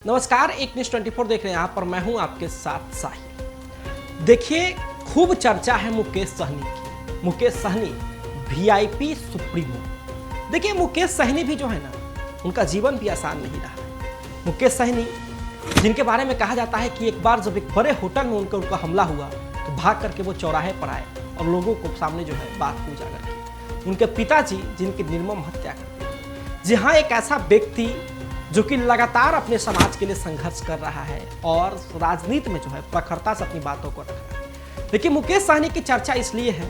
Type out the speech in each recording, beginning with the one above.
नमस्कार, एक न्यूज़ 24 देख रहे हैं। यहाँ पर मैं हूँ आपके साथ साहिल। देखिए, खूब चर्चा है मुकेश सहनी की। Mukesh Sahni VIP supremo. देखिए, मुकेश सहनी भी जो है ना, उनका जीवन भी आसान नहीं रहा है। मुकेश सहनी, जिनके बारे में कहा जाता है कि एक बार जब एक बड़े होटल में उनका हमला हुआ तो भाग करके वो चौराहे पर आए और लोगों को सामने जो है बात को उजागर की। उनके पिताजी जिनकी निर्मम हत्या कर दी। जी हाँ, एक ऐसा व्यक्ति जो कि लगातार अपने समाज के लिए संघर्ष कर रहा है और राजनीति में जो है प्रखरता से अपनी बातों को रख रहा है। देखिए, मुकेश सहनी की चर्चा इसलिए है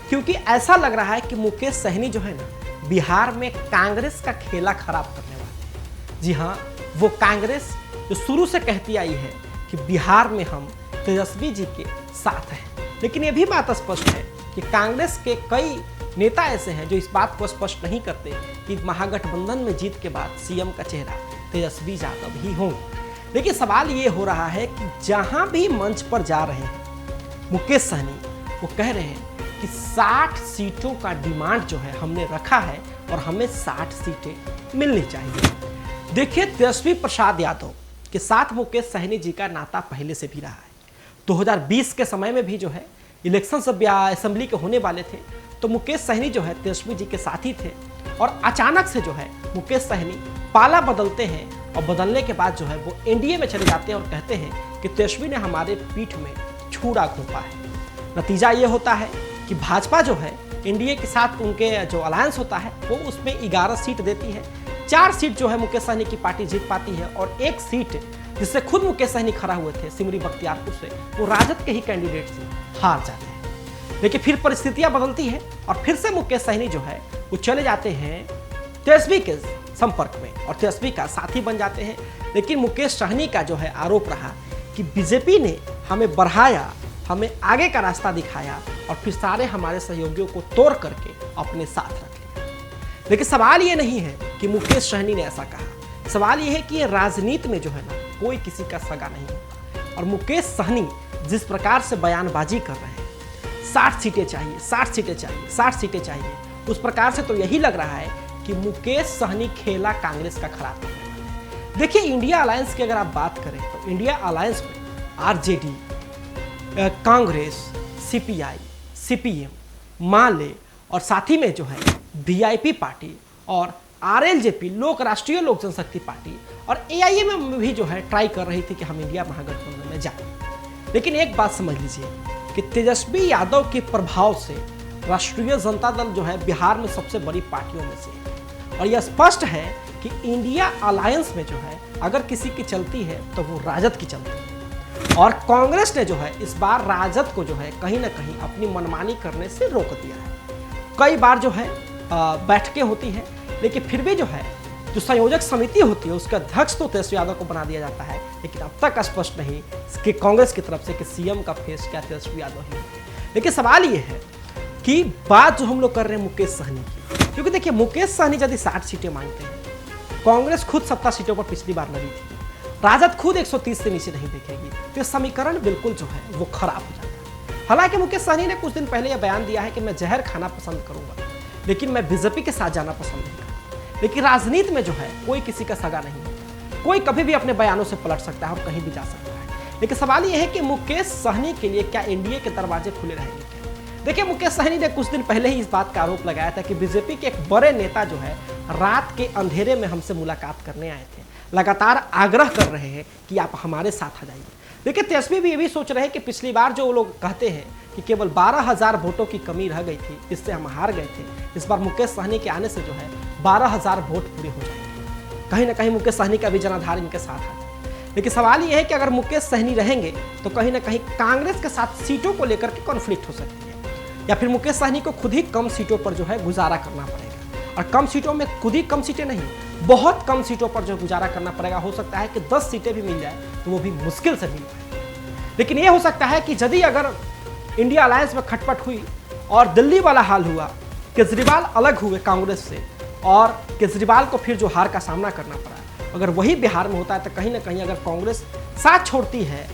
क्योंकि ऐसा लग रहा है कि मुकेश सहनी जो है ना, बिहार में कांग्रेस का खेला खराब करने वाले हैं। जी हाँ, वो कांग्रेस जो शुरू से कहती आई है कि बिहार में हम तेजस्वी जी के साथ हैं, लेकिन ये भी बात स्पष्ट है कि कांग्रेस के कई नेता ऐसे हैं जो इस बात को स्पष्ट नहीं करते कि महागठबंधन में जीत के बाद सीएम का चेहरा तेजस्वी यादव ही होंगे। लेकिन सवाल ये हो रहा है कि जहां भी मंच पर जा रहे हैं मुकेश सहनी, वो कह रहे हैं कि 60 सीटों का डिमांड जो है हमने रखा है और हमें 60 सीटें मिलनी चाहिए। देखिए, तेजस्वी प्रसाद यादव के साथ मुकेश सहनी जी का नाता पहले से भी रहा है। 2020 के समय में भी जो है इलेक्शन सब असेंबली के होने वाले थे तो मुकेश सहनी जो है तेजस्वी जी के साथ ही थे, और अचानक से जो है मुकेश सहनी पाला बदलते हैं और बदलने के बाद जो है वो एनडीए में चले जाते हैं और कहते हैं कि तेजस्वी ने हमारे पीठ में छुरा घोंपा है। नतीजा ये होता है कि भाजपा जो है एनडीए के साथ उनके जो अलायंस होता है वो उसमें 11 सीट देती है। 4 सीट जो है मुकेश सहनी की पार्टी जीत पाती है और 1 सीट जिससे खुद मुकेश सहनी खड़ा हुए थे सिमरी बख्तियारपुर से, वो राजद के ही कैंडिडेट से हार जाते हैं। लेकिन फिर परिस्थितियां बदलती हैं और फिर से मुकेश सहनी जो है वो चले जाते हैं तेजस्वी के संपर्क में और तेजस्वी का साथी बन जाते हैं। लेकिन मुकेश सहनी का जो है आरोप रहा कि बीजेपी ने हमें बढ़ाया, हमें आगे का रास्ता दिखाया और फिर सारे हमारे सहयोगियों को तोड़ करके अपने साथ रख लिया। लेकिन सवाल ये नहीं है कि मुकेश सहनी ने ऐसा कहा, सवाल ये है कि ये राजनीति में जो है ना, कोई किसी का सगा नहीं होता। और मुकेश सहनी जिस प्रकार से बयानबाजी कर रहे हैं, 60 सीटें चाहिए, 60 सीटें चाहिए, 60 सीटें चाहिए, उस प्रकार से तो यही लग रहा है कि मुकेश सहनी खेला कांग्रेस का खराब करने वाले हैं। देखिए, इंडिया अलायंस की अगर आप बात करें तो इंडिया अलायंस में आरजेडी, कांग्रेस, सीपीआई, सीपीएम, माले और साथ ही में जो है वीआईपी पार्टी और आरएलजेपी, लोक राष्ट्रीय लोक जनशक्ति पार्टी और एआईएम में भी जो है ट्राई कर रही थी कि हम इंडिया महागठबंधन में जाएं। लेकिन एक बात समझ लीजिए कि तेजस्वी यादव के प्रभाव से राष्ट्रीय जनता दल जो है बिहार में सबसे बड़ी पार्टियों में से है और यह स्पष्ट है कि इंडिया अलायंस में जो है अगर किसी की चलती है तो वो राजद की चलती है। और कांग्रेस ने जो है इस बार राजद को जो है कहीं ना कहीं अपनी मनमानी करने से रोक दिया है। कई बार जो है बैठकें होती हैं, लेकिन फिर भी जो है जो संयोजक समिति होती है उसके अध्यक्ष तो तेजस्वी यादव को बना दिया जाता है, लेकिन अब तक स्पष्ट नहीं कि कांग्रेस की तरफ से कि सीएम का फेस क्या तेजस्वी यादव ही है। लेकिन सवाल ये है कि बात जो हम लोग कर रहे हैं मुकेश सहनी की, क्योंकि देखिए मुकेश सहनी यदि 60 सीटें मांगते हैं, कांग्रेस खुद 70 सीटों पर पिछली बार लड़ी थी, राजद खुद 130 से नीचे नहीं देखेगी, तो समीकरण बिल्कुल जो है वो खराब हो जाता है। हालांकि मुकेश सहनी ने कुछ दिन पहले यह बयान दिया है कि मैं जहर खाना पसंद करूंगा, लेकिन मैं बीजेपी के साथ जाना पसंद नहीं करूंगा। लेकिन राजनीति में जो है कोई किसी का सगा नहीं है, कोई कभी भी अपने बयानों से पलट सकता है और कहीं भी जा सकता है। लेकिन सवाल यह है कि मुकेश सहनी के लिए क्या एनडीए के दरवाजे खुले रहेंगे क्या? देखिए, मुकेश सहनी ने कुछ दिन पहले ही इस बात का आरोप लगाया था कि बीजेपी के एक बड़े नेता जो है रात के अंधेरे में हमसे मुलाकात करने आए थे, लगातार आग्रह कर रहे हैं कि आप हमारे साथ आ जाइए। लेकिन तेजस्वी भी ये भी सोच रहे हैं कि पिछली बार जो लोग कहते हैं कि केवल 12,000 वोटों की कमी रह गई थी, इससे हम हार गए थे, इस बार मुकेश सहनी के आने से जो है 12,000 वोट पूरे हो जाएंगे। कहीं ना कहीं मुकेश सहनी का भी जनाधार इनके साथ है। लेकिन सवाल यह है कि अगर मुकेश सहनी रहेंगे तो कहीं ना कहीं कांग्रेस के साथ सीटों को लेकर के कॉन्फ्लिक्ट हो सकती है, या फिर मुकेश सहनी को खुद ही कम सीटों पर जो है गुजारा करना पड़ेगा। और कम सीटों में खुद ही कम सीटें नहीं, बहुत कम सीटों पर जो गुजारा करना पड़ेगा। हो सकता है कि 10 सीटें भी मिल जाए तो वो भी मुश्किल से मिल पाए। लेकिन ये हो सकता है कि यदि अगर इंडिया अलायंस में खटपट हुई और दिल्ली वाला हाल हुआ, केजरीवाल अलग हुए कांग्रेस से और केजरीवाल को फिर जो हार का सामना करना पड़ा, अगर वही बिहार में होता है तो कहीं ना कहीं अगर कांग्रेस साथ छोड़ती है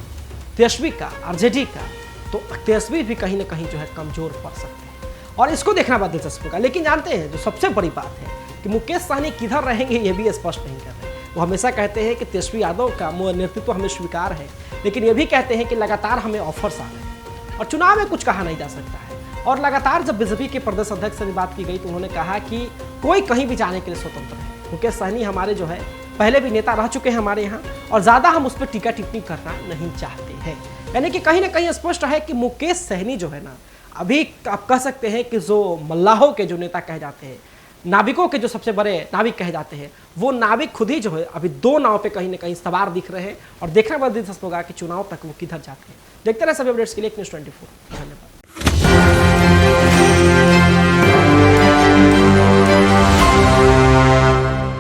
तेजस्वी का, आरजेडी का, तो तेजस्वी भी कहीं ना कहीं जो है कमजोर पड़ सकते हैं और इसको देखना बहुत दिलचस्प होगा। लेकिन जानते हैं जो सबसे बड़ी बात है कि मुकेश सहनी किधर रहेंगे ये भी स्पष्ट नहीं कर रहे। वो हमेशा कहते हैं कि तेजस्वी यादव का नेतृत्व हमें स्वीकार है, लेकिन ये भी कहते हैं कि लगातार हमें ऑफर्स आ रहे हैं और चुनाव में कुछ कहा नहीं जा सकता है। और लगातार जब बीजेपी के प्रदेश अध्यक्ष से बात की गई तो उन्होंने कहा कि कोई कहीं भी जाने के लिए स्वतंत्र है। मुकेश सहनी हमारे जो है पहले भी नेता रह चुके हैं हमारे यहाँ, और ज़्यादा हम उस पर टीका टिप्पणी करना नहीं चाहते हैं। यानी कि कहीं ना कहीं स्पष्ट है कि मुकेश सहनी जो है ना, अभी आप कह सकते हैं कि जो मल्लाहों के जो नेता कहे जाते हैं, नाविकों के जो सबसे बड़े नाविक कहे जाते हैं, वो नाविक खुद ही जो है अभी दो नाव पे कहीं ना कहीं सवार दिख रहे हैं। और देखना बड़ा दिलचस्प होगा कि चुनाव तक वो किधर जाते हैं। देखते रहे सभी अपडेट्स के लिए न्यूज़ 24। धन्यवाद।